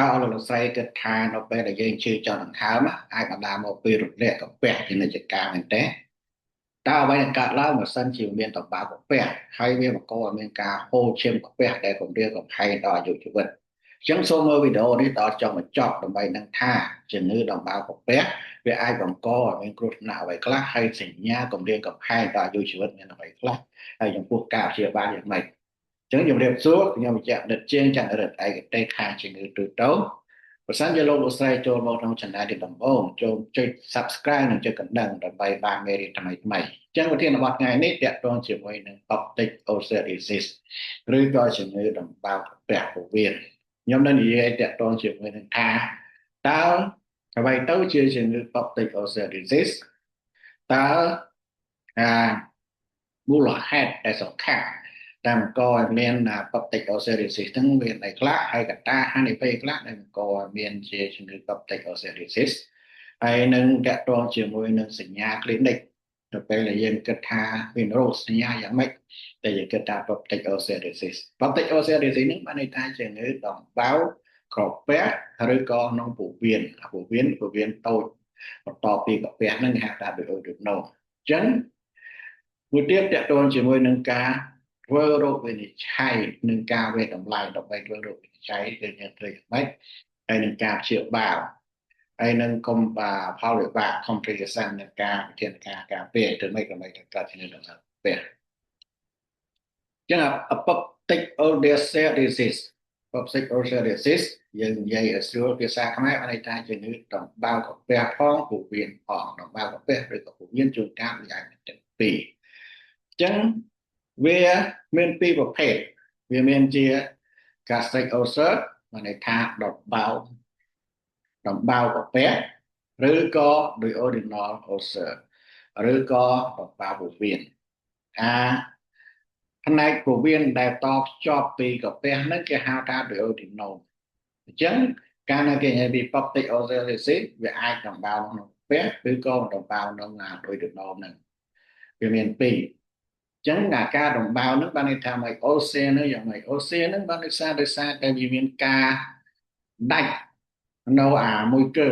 អរលោកស្រីគិតថានៅពេលដែលយើងជឿចង់ដង្ហើមអាចបណ្ដាលមកពីរលាកកាពះជានិច្ចកាលមែនទេតើអ្វីដែលកើតឡើងបើសិនជាមានតបាកាពះហើយវាបង្កឲ្យមានការហូរឈាមកាពះដែលគំរាមកំហែងដល់អាយុជីវិតអញ្ចឹងសូមមើលវីដេអូនេះដល់ចុងបញ្ចប់ដើម្បីដឹងថាជំងឺដំបៅកាពះវាអាចបង្កឲ្យមានគ្រោះថ្នាក់អ្វីខ្លះហើយសញ្ញាគំរាមកំហែងដល់អាយុជីវិតមានអ្វីខ្លះហើយចំពោះការព្យាបាលយ៉ាងម៉េច ចឹងជំរាបសួរខ្ញុំបញ្ជាក់ដិតជាងចន្ទរិទ្ធឯកទេសខាងជំងឺទូទៅប្រសិនជាលោកលោកស្រីចូលមកក្នុង channel នេះដំបូងចូលចុច Subscribe និងចុចកណ្ដឹងដើម្បីបានមេរៀនថ្មីថ្មីចឹងវិធានបទថ្ងៃនេះតាក់ទងជាមួយនឹង Optic ulcer disease ឬក៏ជំងឺដំបៅកាពះពោះវៀនខ្ញុំនឹងនិយាយតាក់ទងជាមួយនឹងថាតើអ្វីទៅជាជំងឺ Optic ulcer disease តើមូលហេតុដែលសំខាន់ដែលបង្កឲ្យមាន Peptic ulcerosis ហ្នឹងមានអីខ្លះហើយកត្តាហានិភ័យខ្លះដែលបង្កឲ្យមានជាជំងឺ Peptic ulcerosis ហើយនឹងតកតងជាមួយនឹងសញ្ញា clinic ទៅពេលដែលយើងគិតថាមានរោគសញ្ញាយ៉ាងម៉េចតែយើងគិតថា Peptic ulcerosis Peptic ulcerosis ហ្នឹងបានន័យថាជំងឺដំបៅក្រពះឬក៏ក្នុងពោះវៀនតូចបន្តពីកាពះហ្នឹងគេហៅថា duodenum អញ្ចឹងមួយទៀតតកតងជាមួយនឹងការធ្វើរោគវិនិច្ឆ័យនិងការវេតម្លៃដើម្បីធ្វើរោគវិនិច្ឆ័យគឺយើងត្រូវយ៉ាងម៉េចហើយនឹងការព្យាបាលហើយនឹងកុំផលវិបាក complication នៃការវិធានការការពារទៅមិនដើម្បីកើតជំងឺដំណាក់ពេលចឹង apoptic ulcerosis apoptic ulcerosis យើងនិយាយឲ្យស្រួលភាសាខ្មែរបានន័យថាជំងឺដំបៅកាពះផងពោះវៀនផងដំបៅកាពះឬក៏ពោះវៀនជួនកាលវាអាចមានទាំងពីរចឹងវាមានពីរប្រភេទវាមានជា gastric ulcer មានន័យថាដំបៅកាពះឬក៏ duodenal ulcer ឬក៏ដំបៅពោះវៀនផ្នែកពោះវៀនដែលតភ្ជាប់ពីកាពះហ្នឹងគេហៅថា duodenum អញ្ចឹងកាលណាគេនិយាយពី peptic ulcerosis វាអាចដំបៅក្នុងកាពះឬក៏ដំបៅក្នុង duodenum ហ្នឹងវាមានពីរចឹងការដំបៅហ្នឹងបានន័យថាមកអូសៀនយ៉ាងម៉េចអូសៀនហ្នឹងបានដោយសារតែវាមានការដាច់នៅមួយគឺ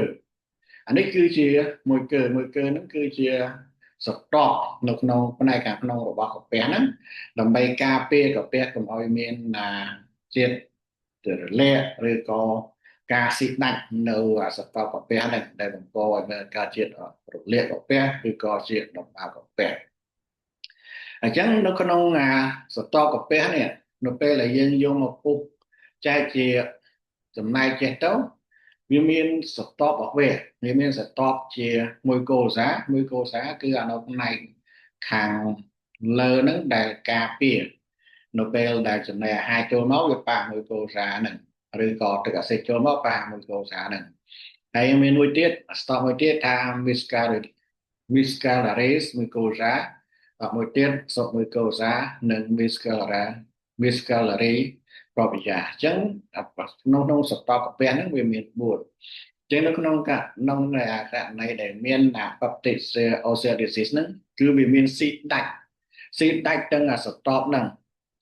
អានេះគឺជាមួយគឺហ្នឹងគឺជាសតបនៅក្នុងផ្នែកខាងក្នុងរបស់កាពះហ្នឹងដើម្បីការពារកាពះកុំឲ្យមានជាតិរលាកឬក៏ការស៊ីដាច់នៅសតបកាពះហ្នឹងដែលបង្កឲ្យមានការជាតិរលាកកាពះឬក៏ជាដំបៅកាពះអញ្ចឹងនៅក្នុងសតកាពះនេះនៅពេលដែលយើងយកមកពុះចែកជាចំណែកចេះទៅវាមានសតបអវេវាមានសតបជាមួយកូសាគឺនៅផ្នែកខាងលើហ្នឹងដែលការពារនៅពេលដែលចំណីអាហារចូលមកវាប៉ះមួយកូសាហ្នឹងឬក៏ទឹកអាស៊ីតចូលមកប៉ះមួយកូសាហ្នឹងហើយមានមួយទៀតសតបមួយទៀតថា Miscalaris មួយកូសាមួយទៀតសុបមួយកូសានិង Miscalari propria អញ្ចឹងក្នុងសតបកាពះហ្នឹងវាមាន4ចឹងនៅក្នុងករណីដែលមាន Peptic ulcerosis ហ្នឹងគឺវាមានស៊ីដាច់ទាំងសតបហ្នឹង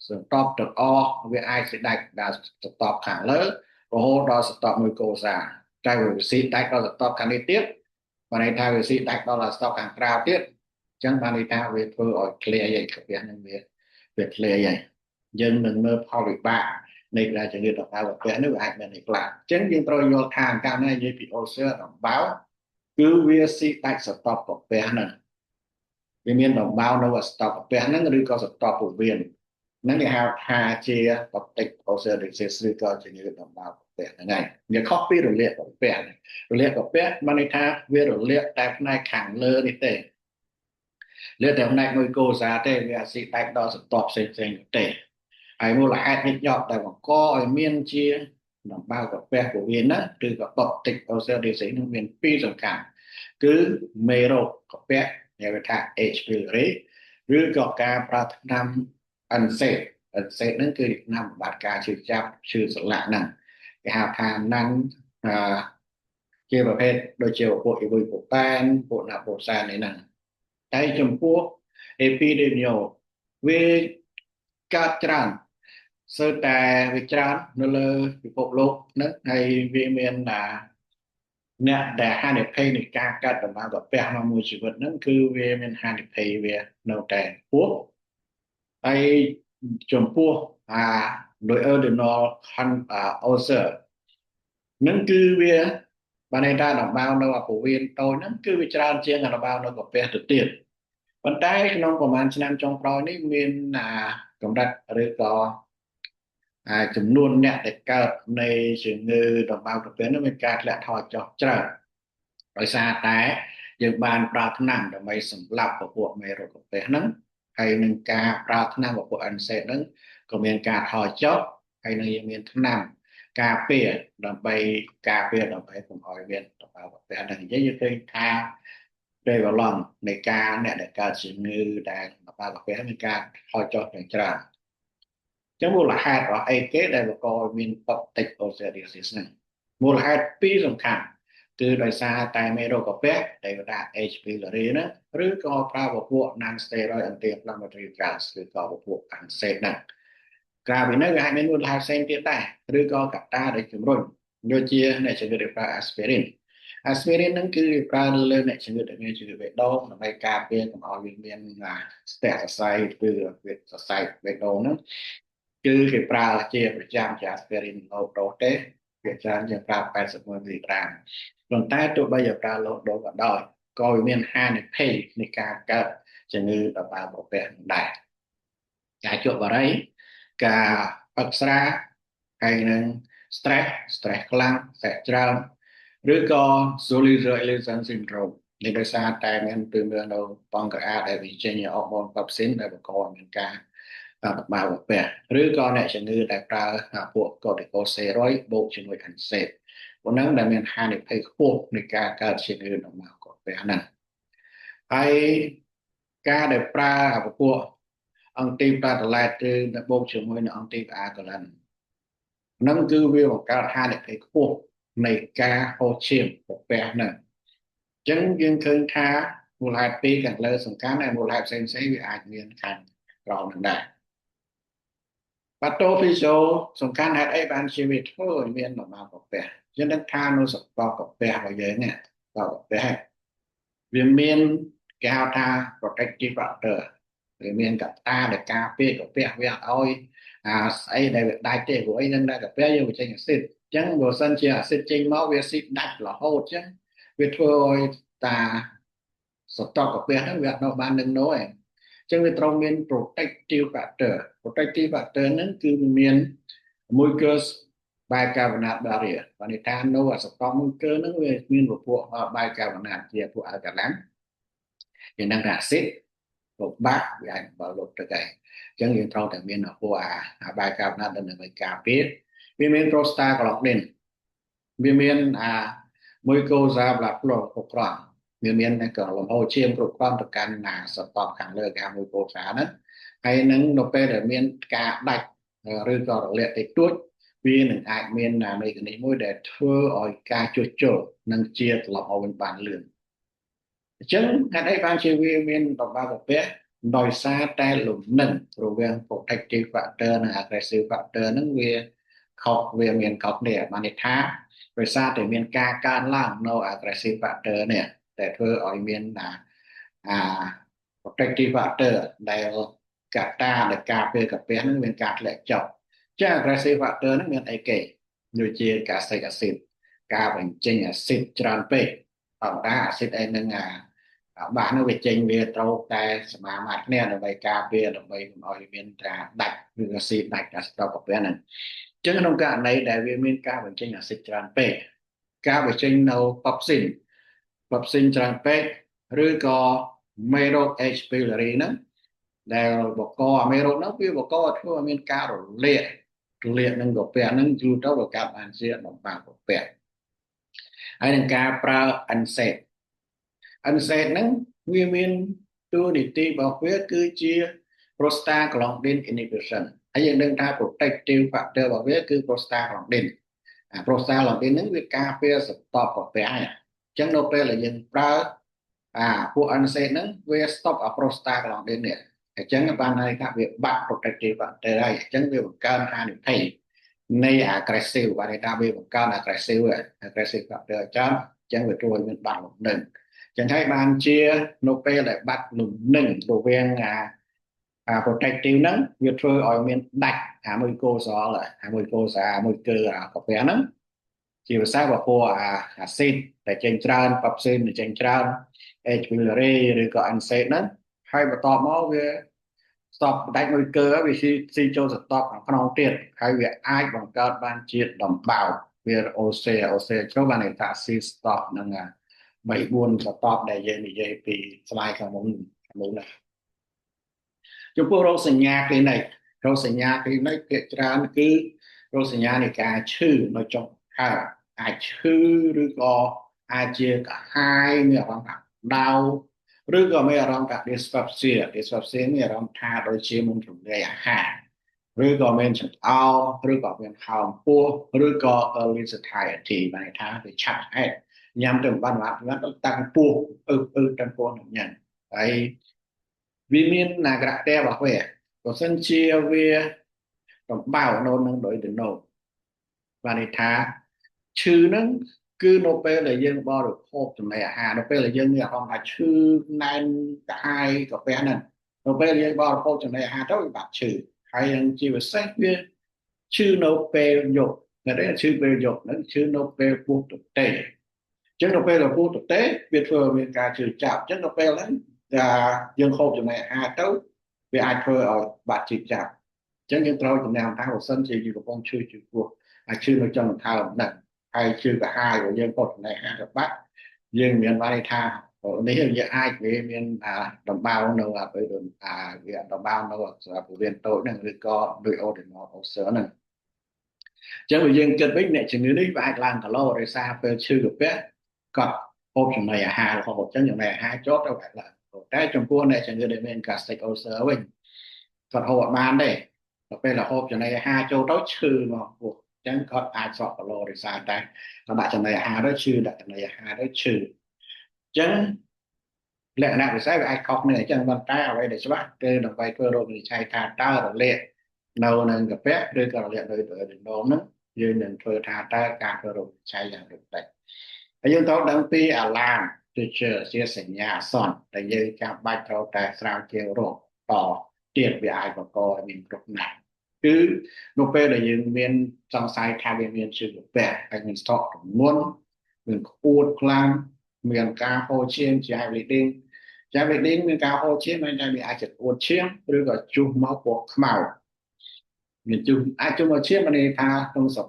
សតបទាំងអស់វាអាចស៊ីដាច់ដល់សតបខាងលើរហូតដល់សតបមួយកូសាតែវាស៊ីដាច់ដល់សតបខាងនេះទៀតបានន័យថាវាស៊ីដាច់ដល់សតបខាងក្រៅទៀតអញ្ចឹងបានន័យថាវាធ្វើឲ្យធ្លាយឯកាពះហ្នឹងវាធ្លាយហើយយើងនឹងមើលផលវិបាកនៃការជំងឺដំបៅកាពះនេះវាអាចមានអីខ្លះអញ្ចឹងយើងត្រូវយល់ថាកាលណានិយាយពី ulcer ដំបៅគឺវាស៊ីដាច់សតបកាពះហ្នឹងវាមានដំបៅនៅសតបកាពះហ្នឹងឬក៏សតបពោះវៀនហ្នឹងគេហៅថាជា peptic ulcerosis ឬក៏ជំងឺដំបៅកាពះហ្នឹងហើយវាខុសពីរលាកកាពះបានន័យថាវារលាកតែផ្នែកខាងលើនេះទេលើតែផ្នែកមួយកូសាទេវាស៊ីដាច់ដល់សតបផ្សេងទេហើយមូលហេតុញឹកញាប់ដែលបង្កឲ្យមានជាដំបៅកាពះពោះវៀនណាឬក៏ peptic ulcerosis នឹងមានពីរសំខាន់គឺមេរោគកាពះហៅថា H pylori ឬក៏ការប្រើថ្នាំ NSAID ហ្នឹងគឺថ្នាំបំបាត់ការឈឺចាប់ឈឺសន្លាក់ហ្នឹងគេហៅថាជាប្រភេទដូចជាពួកអ៊ីវីប៉ូប៉ែនពួកណាប៉ូសាននេះហ្នឹងតែចំពោះ epidemio វាកើតច្រើន sơ tài việc trán nó lơ bị bộ lục nó hay vì miền là nè để hai để pay để ca cắt được bao gặp bè mà mùi chỉ vật nó cứ về miền hai để pay về nấu tè quốc hay chồng pua đội ơ được nó khăn ô sơ nó cứ về bà này ta là bao nó phổ biến tôi nó cứ về trán chiên là bao nó gặp bè thực tiền vấn tay nó của mình năm trong proi này miền là cầm đặt rồi có ចំនួនអ្នកដែលកើតនៃជំងឺដំបៅក្រពះនោះមានការធ្លាក់ថយចុះច្រើនដោយសារតែយើងបានប្រើថ្នាំដើម្បីសម្លាប់ពពួកមេរោគក្រពះហ្នឹងហើយនឹងការប្រើថ្នាំពពួកអិនសេតហ្នឹងក៏មានការថយចុះហើយនឹងយើងមានថ្នាំការពារដើម្បីកុំឲ្យមានដំបៅក្រពះហ្នឹងនិយាយយើងឃើញថាពេលកន្លងនៃការអ្នកដែលកើតជំងឺដែលដំបៅក្រពះមានការថយចុះយ៉ាងច្រើន chẳng mùa là hạt và ai kế đây là coi miền bắc tịch osteoarthritis này mùa là hạt pi sầm khăn từ đời xa tại mê đô cà phê đây là HP là gì nữa rồi có pra vào bộ non steroid anti-inflammatory drugs từ có vào bộ NSAID này cả vì nó gây nên mùa là hạt sen tiết tai rồi có cả ta để chủng rồi đôi chia này sẽ được pra aspirin aspirin nó cứ pra lên này sẽ được nghe chữ về đâu là bài cà phê còn ở viên là steroid từ việc steroid về đâu nữa chứ cái pra là chia phần trăm cho aspirin lô đô tế việc ra cho pra 80 mg còn tay tụi bây giờ pra lô đô cả đôi coi miền hai này pay này ca cơ cho như là ba bộ vệ đại cái chỗ vào đấy cả bậc ra hay là stress lăng sẽ trao rồi có Zollinger-Ellison syndrome nênដោយសារតែមានពីមាននៅបង្កាដែលវាចេញអរម៉ូនប៉ាប់ស៊ីនដែលបង្កមានការ bao bọc bè rồi còn lại chẳng như đại ta bộ corticosteroid bộ chứng người thành sệt của nó là mình hai được thấy khô để ca chẳng như nó màu của bè này hay ca đại ta bộ ông tim ta lại từ bộ chứng người nó ông tim của lần nó cứ việc một ca hai được thấy khô này ca hồ chiêm của bè này chứng dương khơi tha một hai pi càng lớn sòng cá này một hai sen sẽ bị ảnh miền thành rồi mình đại បាត់តូហ្វីសូសំខាន់ហេតុអីបានជាវាធ្វើឲ្យមានដំណើរកាពះជាងនឹងថានៅសកលកាពះរបស់យើងនេះកាពះវាមានគេហៅថា protective factor វាមានកត្តាដែលការពារកាពះវាអត់ឲ្យស្អីដែលវាដាច់ទេព្រោះអីនឹងដែលកាពះយើងវាចេញអាស៊ីតអញ្ចឹងបើសិនជាអាស៊ីតចេញមកវាស៊ីតដាច់រហូតអញ្ចឹងវាធ្វើឲ្យតាសតកកាពះហ្នឹងវាអត់នៅបាននឹងនោះឯង ចឹងវាត្រូវមាន protective factor ហ្នឹងគឺមានមួយគឺ bicarbonate barrier បានន័យថានៅអាសតកមួយគឺហ្នឹងវាមានពពួក bicarbonate ជាពួក alkaline យ៉ាងហ្នឹងថា acid ពួកបាក់វាអាចបើលុបទៅដែរចឹងយើងត្រូវតែមានពួកbicarbonate ដើម្បីការពារវាមាន prostaglandin វាមានមួយគោសាប្លាផ្លុកគ្រប់គ្រាន់វាមានក៏លំហូរឈាមគ្រប់គ្រាន់ទៅកាន់សតបខាងលើគេហៅមួយគោសាហ្នឹងហើយនឹងនៅពេលដែលមានការដាច់ឬក៏រលាកតិចតួចវានឹងអាចមានមេកានីសមួយដែលធ្វើឲ្យការជួសជុលនិងជាត្រឡប់មកវិញបានលឿនអញ្ចឹងហេតុអីបានជាវាមានដំណើរកាពះដោយសារតែលំនឹងរវាង protective factor និង aggressive factor ហ្នឹងវាខុសវាមានខុសគ្នាបានន័យថាដោយសារតែមានការកើនឡើងនៅ aggressive factor នេះតែធ្វើឲ្យមានprotective factor ដែលកត្តាដែលការពារកាពះហ្នឹងមានការធ្លាក់ចុះចា aggressive factor ហ្នឹងមានអីគេដូចជា gastric acid ការបញ្ចេញអាស៊ីតច្រើនពេកធម្មតាអាស៊ីតឯនឹងបានវាចេញវាត្រូវតែសមាមាត្រគ្នាដើម្បីការពារដើម្បីកុំឲ្យមានការដាច់ឬអាស៊ីតដាច់កាស្ត្រកាពះហ្នឹងអញ្ចឹងក្នុងករណីដែលវាមានការបញ្ចេញអាស៊ីតច្រើនពេកការបញ្ចេញនៅ pepsin ច្រើនពេកឬក៏មេរោគ H pylori ហ្នឹងដែលបកមេរោគហ្នឹងវាបកធ្វើឲ្យមានការរលាកនឹងកាពះហ្នឹងយូរទៅវាកាប់បានជាដំណើរកាពះហើយនឹងការប្រើ NSAID ហ្នឹងវាមានតួនាទីរបស់វាគឺជា prostaglandin inhibition ហើយយើងដឹងថា protective factor របស់វាគឺ prostaglandin prostaglandin ហ្នឹងវាការពារសតបកាពះហើយអញ្ចឹងនៅពេលដែលយើងប្រើពួក NSAID ហ្នឹងវា stop prostaglandin នេះ អញ្ចឹងបានន័យថាវាបាត់ protective factor ហើយអញ្ចឹងវាបង្កើនហានិភ័យនៃ aggressive បានន័យថាវាបង្កើន aggressive factor ច្រើនអញ្ចឹងវាធ្វើឲ្យមានបាត់លំនឹងអញ្ចឹងហើយបានជានៅពេលដែលបាត់លំនឹងរវាងprotective ហ្នឹងវាធ្វើឲ្យមានដាច់មួយគោសរមួយគោសាមួយគឺកាពះហ្នឹងជាភាសាបើពួកអាស៊ីតតែចេញច្រើនប៉ាប់ស៊ីនចេញច្រើន H pylori ឬក៏ NSAID ហ្នឹងហើយបន្តមកវាស្ទប់ដាច់មួយគឺវាស៊ីចូលស្ទប់ខាងក្នុងទៀតហើយវាអាចបង្កើតបានជាដំបៅវាអូសេចូលបានន័យថាស៊ីស្ទប់នឹង3 4ស្ទប់ដែលយើងនិយាយពីស្លាយខាងមុនណាចំពោះរោគសញ្ញាគ្លីនិករោគសញ្ញាគ្លីនិកភាគច្រើនគឺរោគសញ្ញានៃការឈឺនៅចុងខើអាចឈឺឬក៏អាចជាកាហាយមានអារម្មណ៍ថាដៅឬក៏មានអារម្មណ៍ថា dyspepsia មានអារម្មណ៍ថាដូចជាមិនរំលាយអាហារឬក៏មានចង្អោរឬក៏មានហោមពោះឬក៏ early satiety បានន័យថាវាឆាប់ហេតុញ៉ាំទៅបានបានតាំងពោះតាំងពោះនឹងញ៉ាំហើយវាមានក្រៈតែរបស់វាបើសិនជាវាដំបៅនៅនឹងដោយទៅនោះបានន័យថាឈឺហ្នឹងគឺនៅពេលដែលយើងបរិភោគចំណីអាហារនៅពេលដែលយើងមានអារម្មណ៍ថាឈឺណែនកាហាយកាពះហ្នឹងនៅពេលយើងបរិភោគចំណីអាហារទៅវាបាត់ឈឺហើយនឹងជាពិសេសវាឈឺនៅពេលយប់តែឈឺពេលយប់ហ្នឹងឈឺនៅពេលពោះទទេអញ្ចឹងនៅពេលដែលពោះទទេវាធ្វើឲ្យមានការឈឺចាប់អញ្ចឹងនៅពេលហ្នឹងយើងហូបចំណីអាហារទៅវាអាចធ្វើឲ្យបាត់ឈឺចាប់អញ្ចឹងយើងត្រូវចំណាំថាបើសិនជាយើងកំពុងឈឺពោះអាចឈឺនៅចុងដង្ហើមហ្នឹងហើយឈឺកាហាយរបស់យើងហូបចំណីអាហារទៅបាត់យើងមានបានន័យថានេះយើងអាចវាមានដំបៅនៅពេលវាដំបៅនៅពោះវៀនតូចហ្នឹងឬក៏ដោយ ordinal ulcer ហ្នឹងអញ្ចឹងបើយើងគិតវិញអ្នកជំងឺនេះវាអាចឡើងគីឡូដោយសារពេលឈឺកាពះក៏ហូបចំណីអាហាររហូតអញ្ចឹងចំណីអាហារចូលទៅបាត់ឡើងតែចំពោះអ្នកជំងឺដែលមាន gastric ulcer វិញគាត់ហូបអត់បានទេដល់ពេលហូបចំណីអាហារចូលទៅឈឺមកពោះអញ្ចឹងគាត់អាចសក់គីឡូដោយសារតែគាត់ដាក់ចំណីអាហារទៅឈឺដាក់ចំណីអាហារទៅឈឺអញ្ចឹងលក្ខណៈពិសេសវាអាចខុសគ្នាអញ្ចឹងប៉ុន្តែអ្វីដែលច្បាស់គឺដើម្បីធ្វើរោគវិនិច្ឆ័យថាតើរលាកនៅនឹងកាពះឬក៏រលាកនៅទៅដណ្ដងហ្នឹងយើងនឹងធ្វើថាតើការធ្វើរោគវិនិច្ឆ័យយ៉ាងដូចម្ដេចហើយយើងត្រូវដឹងពីអាឡាមជាសញ្ញាអាសន្នដែលយើងចាំបាច់ត្រូវតែស្រាវជ្រាវរោគតទៀតវាអាចបង្កឲ្យមានគ្រោះថ្នាក់គឺនៅពេលដែលយើងមានសង្ស័យថាវាមានឈឺកាពះហើយមានស្ទក់ទម្ងន់មានក្អួតខ្លាំងមានការហូរឈាមជា bleeding មានការហូរឈាមហើយតែវាអាចจะក្អួតឈាមឬក៏ជុះមកពណ៌ខ្មៅមានជុះអាចជុះមកឈាមមានន័យថាក្នុងសព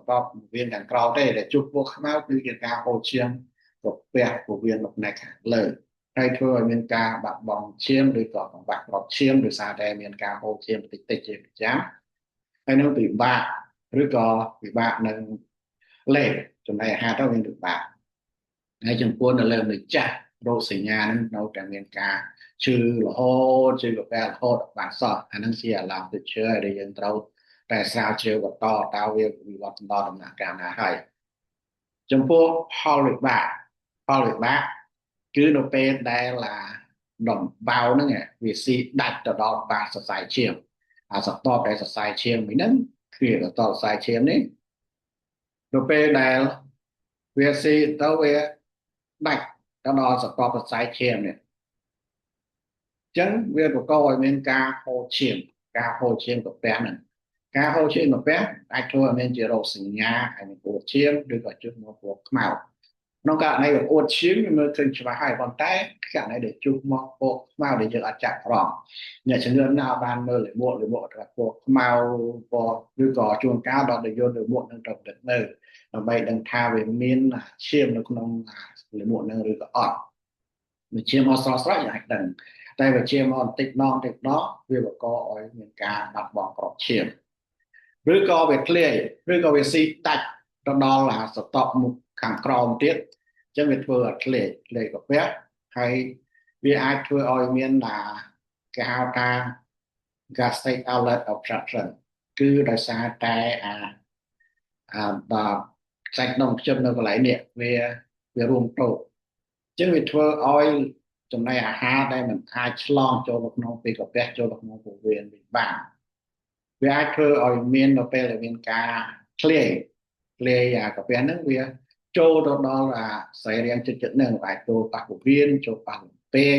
វាខាងក្រោមទេដែលជុះពណ៌ខ្មៅគឺជាការហូរឈាមកាពះពោះវៀននៅផ្នែកខាងលើហើយធ្វើឲ្យមានការបាត់បង់ឈាមឬក៏បង្បាក់គ្រាប់ឈាមដោយសារតែមានការហូរឈាមតិចជាប្រចាំហើយនឹងពិបាកឬក៏ពិបាកនឹងលេបចំណីអាហារទៅមានពិបាកហើយចំពោះនៅលើម្ចាស់រោគសញ្ញាហ្នឹងនៅតែមានការឈឺរហូតឈឺកាពះរហូតបានសោះអាហ្នឹងជាអាឡាមទៅឈឺដែលយើងត្រូវតែស្រាវជ្រាវបន្តតើវាវិវត្តដល់ដំណាក់កាលណាហើយចំពោះផលវិបាកគឺនៅពេលដែលដំបៅហ្នឹងវាស៊ីដាច់ទៅដល់បាតសរសៃឈាមសតបដែលសរសៃឈាមហ្នឹងគឺសតបសរសៃឈាមនេះនៅពេលដែលវាស៊ីទៅវាដាច់ទៅដល់សតបសរសៃឈាមនេះអញ្ចឹងវាបង្កឲ្យមានការហូរឈាមកាពះហ្នឹងការហូរឈាមកាពះអាចធ្វើឲ្យមានជារោគសញ្ញាហើយមានអួតឈាមឬក៏ជុះមកពណ៌ខ្មៅក្នុងករណីអួតឈាមវាមើលឃើញច្បាស់ហើយប៉ុន្តែករណីដែលជុះមកពណ៌ខ្មៅដែលយើងអាចចាក់អារម្មណ៍អ្នកជំងឺណាបានមើលលាមកថាពណ៌ខ្មៅពណ៌ឬក៏ជួនកាលដល់ទៅយកលាមកនឹងទៅទឹកនៅដើម្បីដឹងថាវាមានឈាមនៅក្នុងលាមកនឹងឬក៏អត់វាឈាមអត់ស្រស់ស្រាយយើងអាចដឹងតែវាឈាមអត់តិចវាបង្កឲ្យមានការបាត់បង់គ្រាប់ឈាមឬក៏វាធ្លាយឬក៏វាស៊ីដាច់ទៅដល់សតបមុខខាងក្រោមទៀតអញ្ចឹងវាធ្វើឲ្យធ្លាយកាពះហើយវាអាចធ្វើឲ្យមានគេហៅថា gastric outlet obstruction គឺដោយសារតែបាទសាច់ដុំខ្ជិបនៅកន្លែងនេះវារួមតូចអញ្ចឹងវាធ្វើឲ្យ ចំណីអាហារដែលមិនអាចឆ្លងចូលទៅក្នុងពីកាពះចូលទៅក្នុងពោះវៀនវិញបានវាអាចធ្វើឲ្យមាននៅពេលដែលមានការធ្លាយអាកាពះហ្នឹងវាចូលទៅដល់អាសរីរាង្គចិត្តហ្នឹងអាចចូលប៉ះពោះវៀនចូលប៉ះលំពេង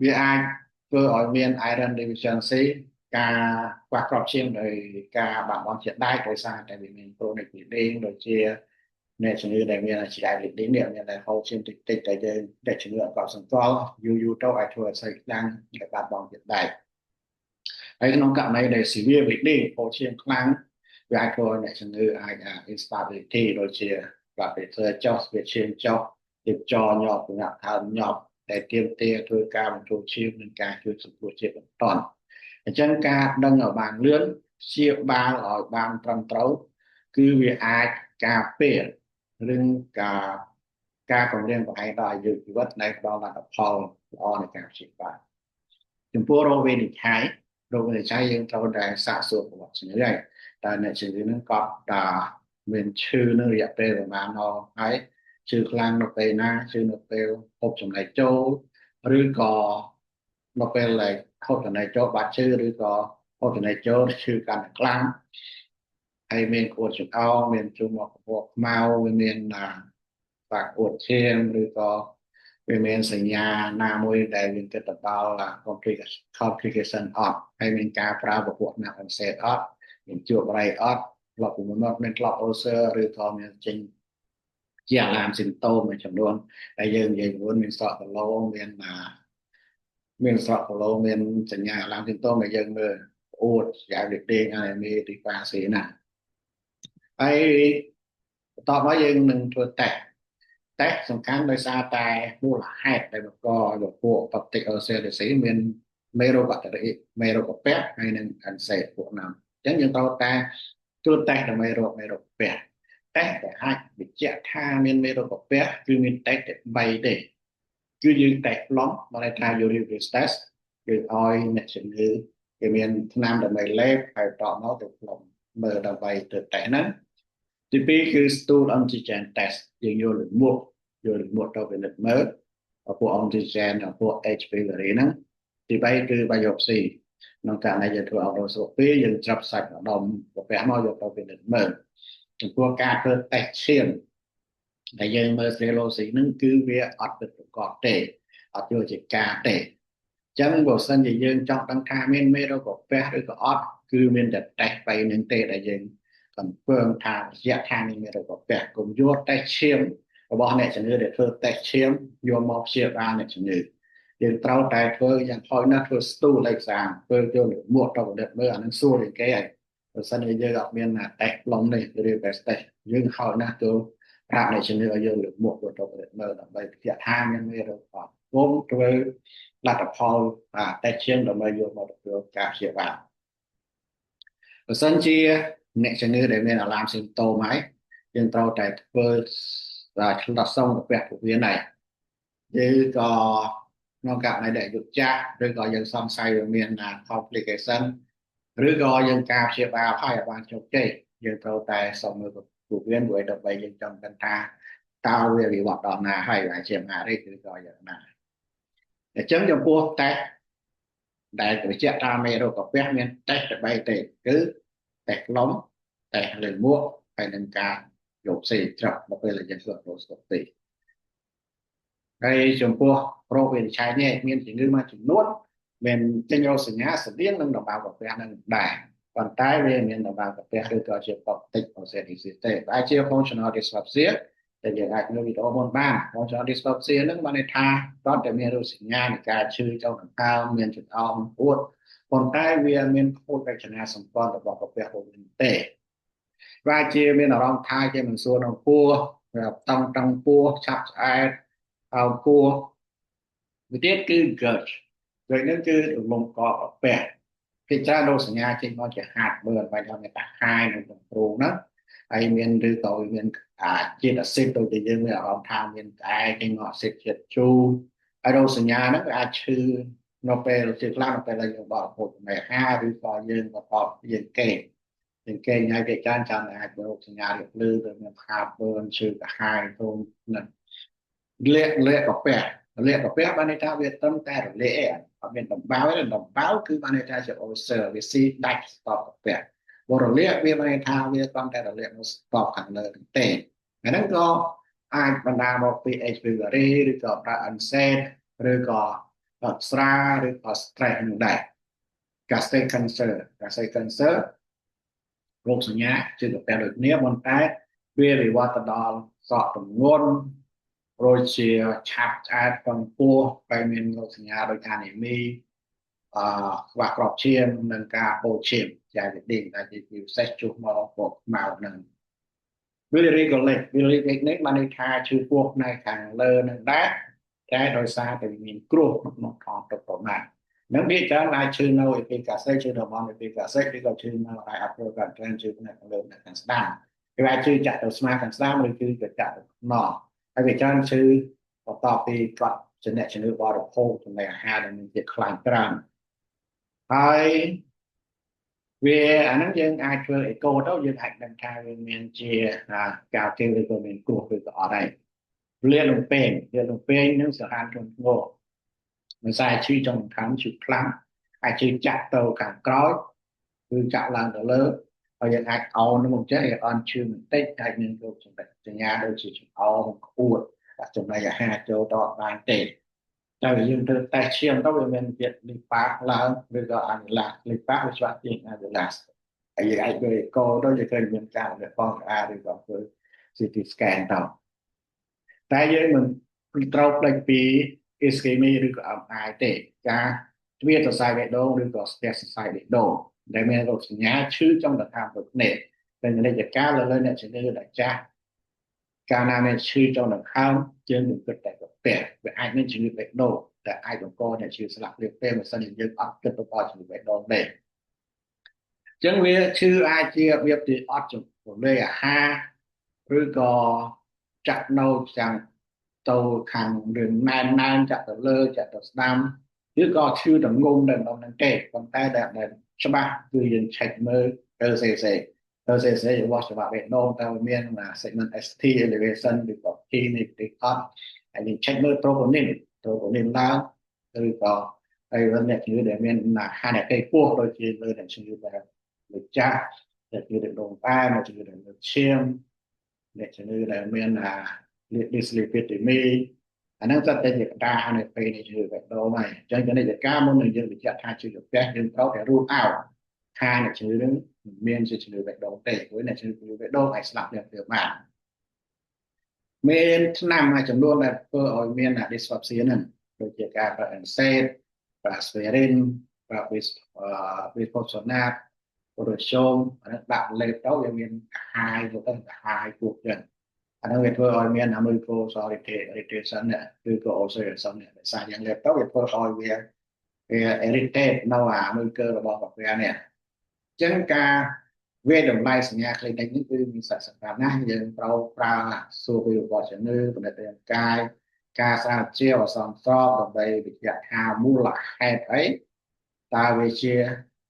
វាអាចធ្វើឲ្យមាន iron deficiency ការខ្វះគ្រាប់ឈាមដោយការបាត់បង់ជាតិដែកដោយសារតែវាមាន chronic bleeding ដូចជាអ្នកជំងឺដែលមានជាតិដែក bleeding នេះមានតែហូរឈាមតិចតិចតែយើងតែជំងឺអត់កត់សង្កល់យូរទៅអាចធ្វើឲ្យស្អីខ្លាំងដែលបាត់បង់ជាតិដែកហើយក្នុងករណីដែល severe bleeding ហូរឈាមខ្លាំងវាអាចធ្វើឲ្យអ្នកជំងឺអាច instability ដូចជា blood pressure ចុះវាឈាមចុះទីចញាប់ញាប់ហើមញាប់តែទាមទារធ្វើការបញ្ចូលឈាមនិងការជួយសង្គ្រោះជាតិបន្ទាន់អញ្ចឹងការដឹងឲ្យបានលឿនព្យាបាលឲ្យបានត្រឹមត្រូវគឺវាអាចការពារឬការគម្រាមកំហែងដល់អាយុជីវិតដែលផ្ដល់លទ្ធផលល្អនៃការព្យាបាលចំពោះโรคវិនិច្ឆ័យយើងត្រូវតែសាកសួរប្រវត្តិជំងឺហើយតើអ្នកជំងឺនឹងគាត់ថាមានឈឺនៅរយៈពេលប្រហែលមកហើយឈឺខ្លាំងនៅពេលណាឈឺនៅពេលហូបចំណីចូលឬក៏នៅពេលដែលហូបចំណីចូលបាត់ឈឺឬក៏ហូបចំណីចូលឈឺកាន់តែខ្លាំងហើយមានក្អួតចង្អោរមានជួងមកពពកខ្មៅវាមានបាក់អួតឈាមឬក៏វាមានសញ្ញាណាមួយដែលមានគិតទៅដល់ complication អត់ហើយមានការប្រើពពួកណាអង្សេតអត់មានជួបរៃអត់ធ្លាប់ពីមុនមកមានធ្លាប់ ulcer ឬក៏មានចេញជាអាឡាម symptom មួយចំនួនដែលយើងនិយាយពីមុនមានស្រកកឡូមានស្រកកឡូមានសញ្ញាអាឡាម symptom ដែលយើងមើលអួតយ៉ាងវិដេអាមីទីប៉ាស៊ីណាហើយបន្តមកយើងនឹងធ្វើតេស្តសំខាន់ដោយសារតែមូលហេតុដែលបង្កឲ្យពួក peptic ulcerosis មានមេរោគបាក់តេរីមេរោគកាពះហើយនិងអន្សេពួកហ្នឹងអញ្ចឹងយើងត្រូវតែធ្វើតេស្តដើម្បីរកមេរោគកាពះតេស្តដែលអាចបញ្ជាក់ថាមានមេរោគកាពះគឺមានតេស្តតែ3ទេគឺយើងតេស្តឡំមកថា urine test គឺឲ្យអ្នកជំងឺគេមានថ្នាំដើម្បីលេបហើយតមកទៅផ្លុំមើលដើម្បីទៅតេស្តហ្នឹងទី2គឺ stool antigen test យើងយកលម្អទៅពិនិត្យមើលពួក antigen ពួក H pylori ហ្នឹងទី3គឺ biopsy ក្នុងករណីយើងធ្វើ endoscopy យើងច្រាប់សាច់ម្ដុំកាពះមកយកទៅពិនិត្យមើលចំពោះការធ្វើតេស្តឈាមដែលយើងមើល serology ហ្នឹងគឺវាអត់ពិតប្រាកដទេអត់យកជាការទេអញ្ចឹងបើសិនជាយើងចង់ដឹងថាមានមេរោគកាពះឬក៏អត់គឺមានតែតេស្ត3ហ្នឹងទេដែលយើងconfirm ថាជាក់ថាមានមេរោគកាពះកុំយកតេស្តឈាមរបស់អ្នកជំងឺដែលធ្វើតេស្តឈាមយកមកព្យាបាលអ្នកជំងឺយើងត្រូវតែធ្វើយ៉ាងហោចណាស់ធ្វើ stool exam ធ្វើយកមួកទៅពិនិត្យមើលអានឹងសួរគេហើយបើសិនជាយើងអត់មានតេស្តផ្លុំនេះឬតេស្តយើងហោចណាស់ទៅប្រាប់អ្នកជំងឺឲ្យយកមួកទៅពិនិត្យមើលដើម្បីបញ្ជាក់ថាមានមេរោគអត់គុំធ្វើលទ្ធផលតេស្តឈាមដើម្បីយកមកធ្វើការព្យាបាលបើសិនជាអ្នកជំងឺដែលមានអាឡាម symptom ហើយយើងត្រូវតែធ្វើឆ្លុះសុងកាពះពោះវៀនដែរឬក៏ក្នុងករណីដែលយុទ្ធចាស់ឬក៏យើងសង្ស័យវាមាន complication ឬក៏យើងការព្យាបាលហើយឲ្យបានជោគជ័យយើងត្រូវតែសុំមើលពោះវៀនមួយដើម្បីយើងចង់ដឹងថាតើវាវិវត្តដល់ណាហើយអាចជាអារិកឬក៏យ៉ាងណាអញ្ចឹងចំពោះតេស្តដែលបញ្ជាក់ថាមេរោគកាពះមានតេស្តតែ3ទេគឺតេស្តខ្លុំតេស្តលើមួកហើយនឹងការយកផ្សេងច្រាប់ដល់ពេលយើងធ្វើ endoscopy ហើយចំពោះโรគវិនិច្ឆ័យនេះមានជំងឺមួយចំនួនមានចេញរោគសញ្ញាស្តៀងនឹងដំបៅកាពះនឹងដែរប៉ុន្តែវាមានដំបៅកាពះឬក៏ជា peptic ulcerosis ទេតែជា functional dyspepsia ដែលយើងអាចមើលវីដេអូមុនបាន functional dyspepsia ហ្នឹងបានន័យថាគាត់តែមានរោគសញ្ញានៃការឈឺចុកដង្ហើមមានចង្អោរអួតប៉ុន្តែវាមានខូចរចនាសម្ព័ន្ធរបស់កាពះវិញទេវាជាមានអារម្មណ៍ថាគេមិនសួរនៅពោះតឹងពោះឆាប់ស្អែតហើយពោះវាទៀតគឺ GERD នេះគឺរលំកកាពះគេច្រើនរោគសញ្ញាចេញមកជាហាត់មើលបែរថាមានតាហាយនៅក្នុងទ្រូងហ្នឹងហើយមានឬក៏មានជាតិអាស៊ីតដូចជាយើងមានអារម្មណ៍ថាមានក្អែកចេញមកអាស៊ីតជាតិជូរហើយរោគសញ្ញាហ្នឹងវាអាចឈឺនៅពេលជាខ្លាំងនៅពេលដែលយើងបរិភោគចំណីអាហារឬក៏យើងបន្តយើងគេញ៉ៃវាច្រើនចាំតែអាចរោគសញ្ញារលឺឬមានផាបបឺនឈឺកាហាយក្នុងនឹងលាកកាពះ លាកកាពះបានន័យថាវាត្រឹមតែរលាកអត់មានដំបៅទេដំបៅគឺបានន័យថាជា ulcer វាស៊ីដាច់ស្ទប់កាពះបើរលាកវាបានន័យថាវាត្រឹមតែរលាកនៅស្ទប់ខាងលើទេអាហ្នឹងក៏អាចបណ្ដាលមកពី H pylori ឬក៏ប្រើ NSAID ឬក៏ស្រាឬក៏ stress នឹងដែរ gastric cancer រោគសញ្ញាជាកាពះដូចគ្នាប៉ុន្តែវាវិវត្តទៅដល់សក់ទម្ងន់រួចជាឆាប់ឆ្អែតកំពោះហើយមានរោគសញ្ញាដូចអានីមីខ្វះគ្រាប់ឈាមនិងការពោឈាមជាដេញដែលជាពិសេសជួសមកពកខ្មៅនឹងbiliary colic នេះបានន័យថាឈឺពោះផ្នែកខាងលើនឹងដែរតែដោយសារតែមានគ្រោះក្នុងថតទៅប្រមាណនឹងវាច្រើនអាចឈឺនៅអេពីកាសេឈឺនៅបងអេពីកាសេឬក៏ឈឺនៅឯអប្រូកាច្រើនឈឺផ្នែកខាងលើខាងស្ដាំគេអាចឈឺចាក់ទៅស្មាខាងស្ដាំឬគឺចាក់ទៅខ្នងហើយវាច្រើនឈឺបន្ទាប់ពីគាត់ជំនឿបរិភោគចំណីអាហារដែលមានជាតិខ្លាញ់ច្រើនហើយវាអាហ្នឹងយើងអាចធ្វើអេកូទៅយើងអាចដឹងថាវាមានជាការជឿឬក៏មានគ្រោះឬក៏អត់ដែរលាលំពេងនឹងសារហានធ្ងន់ធ្ងរមិនស្អាតឈឺចុងខាងឈឺខ្លាំងអាចឈឺចាក់ទៅខាងក្រោយគឺចាក់ឡើងទៅលើហើយយើងអាចអោននឹងមកចេះអន់ឈឺបន្តិចអាចមានរោគសញ្ញាដូចជាចង្អោរក្អួតចំណីអាហារចូលទៅអត់បានទេតែយើងធ្វើតេស្តឈាមទៅវាមានជាតិលីប៉ាឡើងឬក៏អានីឡាលីប៉ាវាច្បាស់ជាងអានីឡាហើយយើងអាចធ្វើអេកូទៅយើងឃើញមានការលំបងអាឬក៏ធ្វើ CT scan ទៅតែយើងមិនត្រូវផ្លេចពី ischemia ឬក៏ MI ទេការទ្វារសរសៃបេះដូងឬក៏ស្ទះសរសៃបេះដូងដែលមានរោគសញ្ញាឈឺចុងដង្ហើមដូចនេះតែនិច្ចកាលលើអ្នកជំងឺដែលចាស់កាលណាមានឈឺចុងដង្ហើមយើងនឹងគិតតែកាពះវាអាចមានជំងឺបេះដូងតែអាចបង្កអ្នកឈឺស្លាប់ព្រាបពេលមិនសិនជាយើងអត់គិតទៅដល់ជំងឺបេះដូងទេអញ្ចឹងវាឈឺអាចជារបៀបទីអត់ចំពោះលេអាហារឬក៏ចាក់នៅចាំទៅខាងរឿងណែនចាក់ទៅលើចាក់ទៅស្ដាំឬក៏ឈឺដងងតែម្ដងហ្នឹងទេប៉ុន្តែដែលច្បាស់គឺយើង check មើលទៅ CC របស់ច្បាប់បេះដូងតើមាន segment ST elevation ឬក៏ T នេះទេអត់ហើយយើង check មើល troponin ឡើងឬក៏ហើយអ្នកជំងឺដែលមានហានិភ័យពោះដូចជាលើអ្នកជំងឺដែលលើចាស់អ្នកជំងឺដែលដងប៉ែអ្នកជំងឺដែលលើឈាមអ្នកជំងឺដែលមានdyslipidemia អាហ្នឹងទៅតែជាកត្តាហានិភ័យនៃជំងឺបេះដូងហើយអញ្ចឹងចំណុចការមុននឹងយើងបញ្ជាក់ថាជំងឺកាពះយើងត្រូវតែ rule out ថាអ្នកជំងឺនឹងមានជាជំងឺបេះដូងទេព្រោះអ្នកជំងឺបេះដូងអាចស្លាប់ទៅបានមានឆ្នាំមួយចំនួនដែលធ្វើឲ្យមាន dyspepsia ហ្នឹងដូចជាការប្រើ NSAID ប្រើ aspirin ប្រើ bisphosphonate ប្រូតូមអានេះដាក់លេបទៅវាមានកាហាយទៅកាហាយពួកចឹងអានោះវាធ្វើឲ្យមាន mucosal irritation ឬក៏ ulceration ដោយសារយ៉ាងលេបទៅវាធ្វើឲ្យវា irritate នៅអាmucus របស់កាពះនេះអញ្ចឹងការវាតម្លៃសញ្ញាគ្លីនិកនេះគឺមានសារៈសំខាន់ណាស់យើងត្រូវប្រើសួរពីប្រវត្តិជំងឺបណ្ឌិតរាងកាយការស្រាវជ្រាវអសន្នស្របដើម្បីវិភាគថាមូលហេតុអីតើវាជា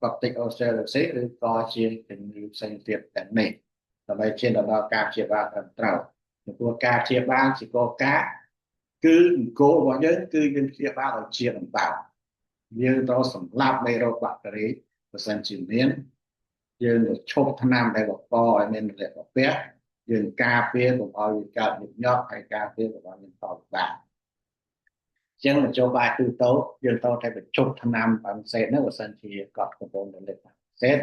peptic ulcerosis ឬក៏ជាជំងឺផ្សេងទៀតទាំងនេះដើម្បីឈានទៅដល់ការព្យាបាលត្រឹមត្រូវចំពោះការព្យាបាលជាកលការគឺគោលរបស់យើងគឺយើងព្យាបាលឲ្យជាដំបៅយើងត្រូវសម្លាប់មេរោគបាក់តេរីបើសិនជាមានយើងទៅឈប់ថ្នាំដែលបង្កឲ្យមានរលាកកាពះយើងការពារកុំឲ្យវាកើតញឹកញាប់ហើយការពារកុំឲ្យមានផលវិបាកចឹងមធ្យោបាយទូទៅយើងត្រូវតែបញ្ចុះថ្នាំបានសេតនោះបើសិនជាគាត់កំពុងរលាកសេត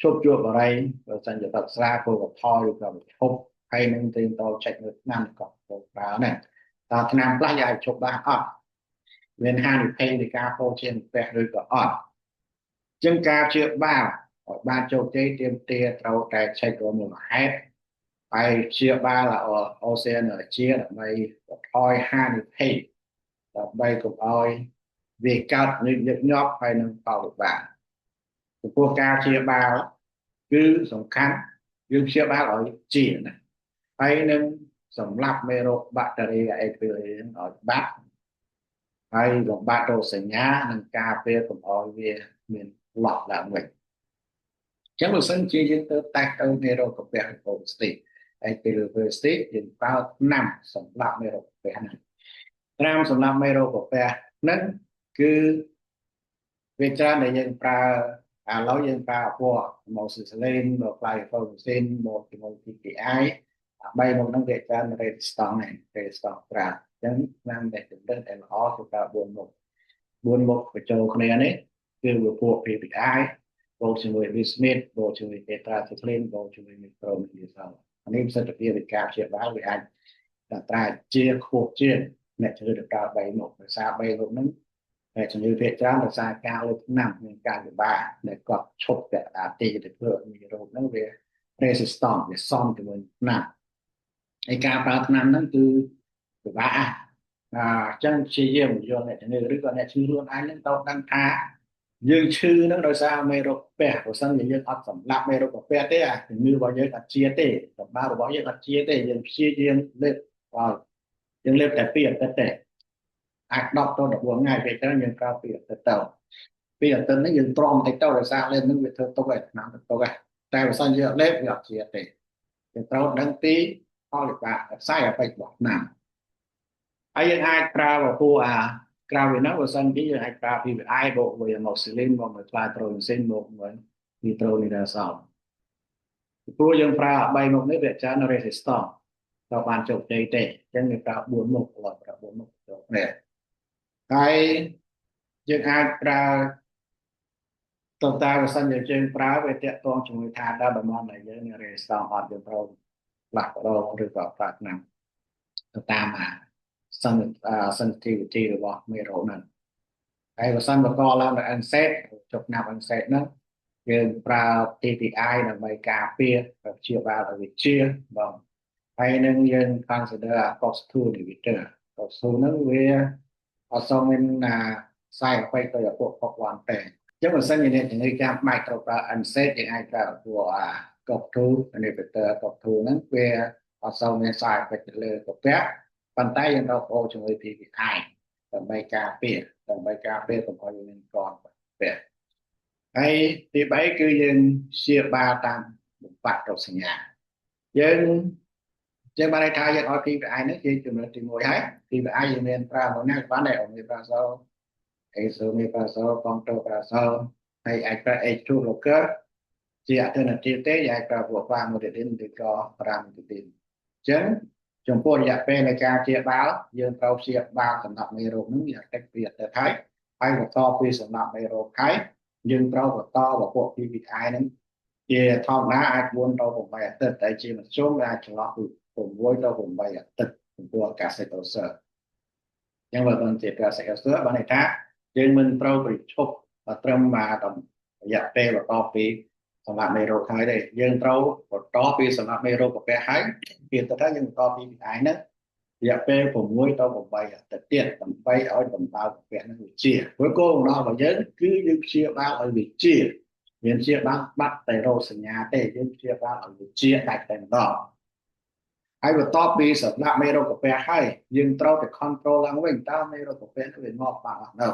ឈប់ជួបបរិយបើសិនជាទឹកស្រាគោលកផលឬក៏ឈប់ហើយនឹងទៅចែកមើលថ្នាំក៏ទៅប្រើដែរតើថ្នាំខ្លះយើងអាចឈប់បានអត់មានហានិភ័យនៃការហូរឈាមកាពះឬក៏អត់ចឹងការព្យាបាលឲ្យបានជោគជ័យទាមទារត្រូវតែឆែករមូលហេតុហើយព្យាបាលអូសែនជាដើម្បីបន្ថយហានិភ័យដើម្បីកុំឲ្យវាកើតញឹកញាប់ហើយនឹងផលវិបាកចំពោះការព្យាបាលគឺសំខាន់យើងព្យាបាលឲ្យជាណាហើយនឹងសម្រាប់មេរោគបាក់តេរីអេពីលីឲ្យបាត់ហើយបំបត្តិរោគសញ្ញានិងការពារកុំឲ្យវាមានឡប់ឡើងវិញចឹងបើសិនជាយើងទៅតែទៅមេរោគកាពះឬក៏ស្ទីកហើយពេលយើងប្រើថ្នាំសម្រាប់មេរោគកាពះហ្នឹង ត្រាំសម្រាប់មេរោគកាពះហ្នឹងគឺវាច្រើនដែលយើងប្រើឥឡូវយើងប្រើពណ៌ម៉ូស៊ីសលីនមកផ្លែហ្វូស៊ីនមកជាមួយ PPI បីមកហ្នឹងវាច្រើន resistance ហ្នឹង resistance ក្រាបអញ្ចឹងតាមតែចំណិតដែលល្អគឺប្រើ4មុខបញ្ចូលគ្នានេះគឺវាពួក PPI បូកជាមួយ Vismith បូកជាមួយ Tetracycline បូកជាមួយ Nitromethylsal អានេះប្រសិទ្ធភាពនៃការព្យាបាលវាអាចត្រាជាខ្ពស់ជាងអ្នកជំងឺដែលប្រើ3មុខដោយសារ3មុខហ្នឹងតែជំងឺភាគច្រើនដោយសារការលើកថ្នាំនិងការវិបាកដែលគាត់ឈប់តែអាទីទៅធ្វើឲ្យមានរោគហ្នឹងវា resistant វាសមជាមួយថ្នាំហើយការប្រើថ្នាំហ្នឹងគឺពិបាកអញ្ចឹងព្យាយាមយកអ្នកជំងឺឬក៏អ្នកឈឺខ្លួនឯងហ្នឹងទៅដឹងថាយើងឈឺហ្នឹងដោយសារមេរោគកាពះបើសិនជាយើងអត់សម្លាប់មេរោគកាពះទេអាជំងឺរបស់យើងអត់ជាទេសម្បាររបស់យើងអត់ជាទេយើងព្យាយាមលេបឲ្យយើងលេបតែ2អាទិត្យទេអាច10ទៅ14ថ្ងៃពេលទៅយើងប្រើ2អាទិត្យទៅ2អាទិត្យនេះយើងទ្រាំតិចទៅដោយសារលេបនឹងវាធ្វើទុកឯថ្នាំទុកឯតែបើសិនយើងលេបវាអត់ជាទេយើងត្រូវដឹងពីផលវិបាកខ្សែអបិចរបស់ថ្នាំហើយយើងអាចប្រើពពុះក្រៅពីហ្នឹងបើសិនជាយើងអាចប្រើ PPI បូកមួយ amoxicillin បូកមួយ clarithromycin បូកមួយ nitronidazole ព្រោះយើងប្រើ3មុខនេះវាច្រើន resistant ទៅបានជោគជ័យទេអញ្ចឹងយើងប្រើ4មុខប្រើ4មុខចូលគ្នាហើយយើងអាចប្រើតើបើសិនជាយើងប្រើវាតាក់ទងជាមួយថាដល់តំបន់ដែលយើងមាន resistant អត់យើងត្រូវផ្លាស់ប្ដូរឬក៏ប្រើថ្នាំទៅតាមsensitivity របស់មេរោគហ្នឹងហើយបើសិនបន្តឡើងដល់ NSAID ជប់ណាប់ NSAID ហ្នឹងយើងប្រើ TPI ដើម្បីការពារព្យាបាលឲ្យវាជាបងហើយនឹងយើង consider COX-2 inhibitor COX-2 ហ្នឹងវាអត់សូវមានside effect ទៅពួក COX-1 ទេអញ្ចឹងបើសិនជាអ្នកជំងឺចាំបាច់ត្រូវប្រើ NSAID យើងអាចប្រើពួកCOX-2 inhibitor COX-2 ហ្នឹងវាអត់សូវមាន side effect ទៅលើកាពះប៉ុន្តែយើងត្រូវប្រូជាមួយ PPI ដើម្បីការពារកុំឲ្យយើងមានកនពាក់ហើយទី3គឺយើងព្យាបាលតាមបំបត្តិរោគសញ្ញាយើងបានថាយើងឲ្យ PPI នេះជាចំណុចទី1ហើយ PPI យើងមានប្រើមួយណាបានដែរomeprazole esomeprazole pantoprazole ហើយអាចប្រើ H2 blocker ជា alternative ទេយើងអាចប្រើពួក famotidine ឬក៏ ranitidine អញ្ចឹងចំពោះរយៈពេលនៃការព្យាបាលយើងត្រូវព្យាបាលសម្រាប់មេរោគនេះយ៉ាងតិចពីអាទិត្យហើយបន្តពីសម្រាប់មេរោគហើយយើងត្រូវបន្តពួក PPI ហ្នឹងជាធម្មតាអាច4ទៅ8អាទិត្យតែជាមធ្យមអាចចន្លោះពី6ទៅ8អាទិត្យចំពោះកាសេតូសឺអញ្ចឹងបើមិនជាកាសេតូសឺបានន័យថាយើងមិនត្រូវប្រឈប់ត្រឹមរយៈពេលបន្តពីសម្រាប់មេរោគហើយទេយើងត្រូវបន្តពីសម្រាប់មេរោគកាពះហើយពីទៅថាយើងបន្តពី PPI ហ្នឹងរយៈពេល6ទៅ8អាទិត្យទៀតដើម្បីឲ្យដំណើរកាពះនឹងវាជាព្រោះគោលបំណងរបស់យើងគឺយើងព្យាបាលឲ្យវាជាមានព្យាបាលបាត់តែរោគសញ្ញាទេយើងព្យាបាលឲ្យវាជាដាច់តែម្ដងហើយបន្ទាប់ពីសម្រាប់មេរោគកាពះហើយយើងត្រូវតែ control ឡើងវិញតើមេរោគកាពះវាងាប់បាត់អត់នៅ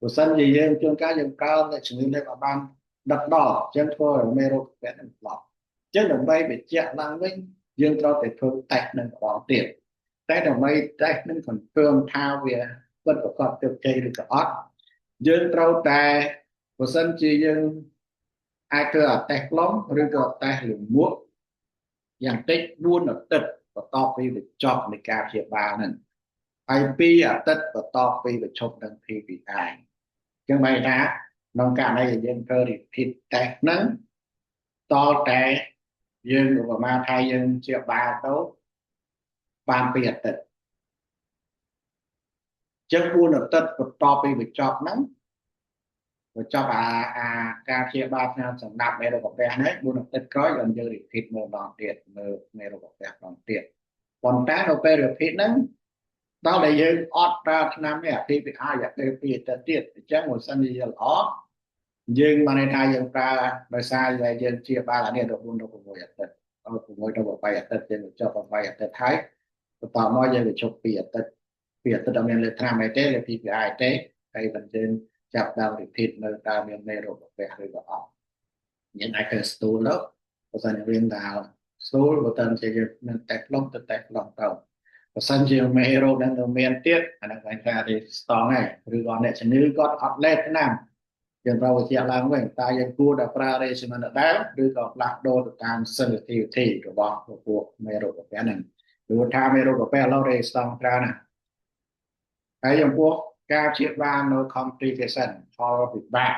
បើសិនជាយើងជួនកាលយើងប្រើតែជំងឺនេះក៏បានដិតដល់អញ្ចឹងធ្វើឲ្យមេរោគកាពះនឹងស្លាប់អញ្ចឹងដើម្បីបញ្ជាក់ឡើងវិញយើងត្រូវតែធ្វើតេស្តនឹងម្ដងទៀតតែដើម្បីតេស្តនឹង confirm ថាវាពិតប្រាកដជោគជ័យឬក៏អត់យើងត្រូវតែបើសិនជាយើងអាចធ្វើតេស្តខ្លងឬក៏តេស្តលំមួកយ៉ាងតិច4អាទិត្យបន្ទាប់ពីបញ្ចប់នៃការព្យាបាលហ្នឹងហើយ2អាទិត្យបន្ទាប់ពីបញ្ចប់នឹង PPI ចឹងបែរថាក្នុងករណីដែលយើងធ្វើ repeat test ហ្នឹងតតែយើងឧបមាថាយើងព្យាបាលទៅបាន2អាទិត្យចឹង4អាទិត្យបន្ទាប់ពីបញ្ចប់ហ្នឹងបញ្ចប់ការព្យាបាលតាមសម្រាប់មេរោគកាពះនេះ4អាទិត្យក្រោយយើង repeat មើលម្ដងទៀតមើលមេរោគកាពះម្ដងទៀតប៉ុន្តែនៅពេល repeat ហ្នឹងដល់តែយើងអត់ប្រើថ្នាំនេះ PPI រយៈពេល2អាទិត្យទៀតអញ្ចឹងបើសិនជាល្អយើងបានន័យថាយើងប្រើដោយសារតែយើងព្យាបាលអានេះដល់4ទៅ6អាទិត្យដល់6ទៅ8អាទិត្យយើងចប់8អាទិត្យហើយបន្តមកយើងទៅជប់2អាទិត្យ2អាទិត្យអត់មានលើថ្នាំអីទេលើ PPI ទេហើយបន្តយើងចាប់ដើម repeat នៅតើមានមេរោគកាពះឬក៏អត់យើងអាចធ្វើស្ទូលទៅបើសិនយើងរៀនថាស្ទូលបើសិនជាយើងមានតែខ្លងទៅតែខ្លងទៅ សិនជាមេរោគនឹងនៅមានទៀតអាហ្នឹងគេថាទីស្តង់ហើយឬក៏អ្នកជំងឺគាត់អត់លេបណាំយើងត្រូវវិជាឡើងវិញតើយើងគួរតែប្រើ regimen ដដែលឬក៏ផ្លាស់ប្ដូរទៅតាម sensitivity របស់ពួកមេរោគកាពះហ្នឹងព្រោះថាមេរោគកាពះឥឡូវ resistance ច្រើនណាស់ហើយចំពោះការព្យាបាលនៅ complication ផលវិបាក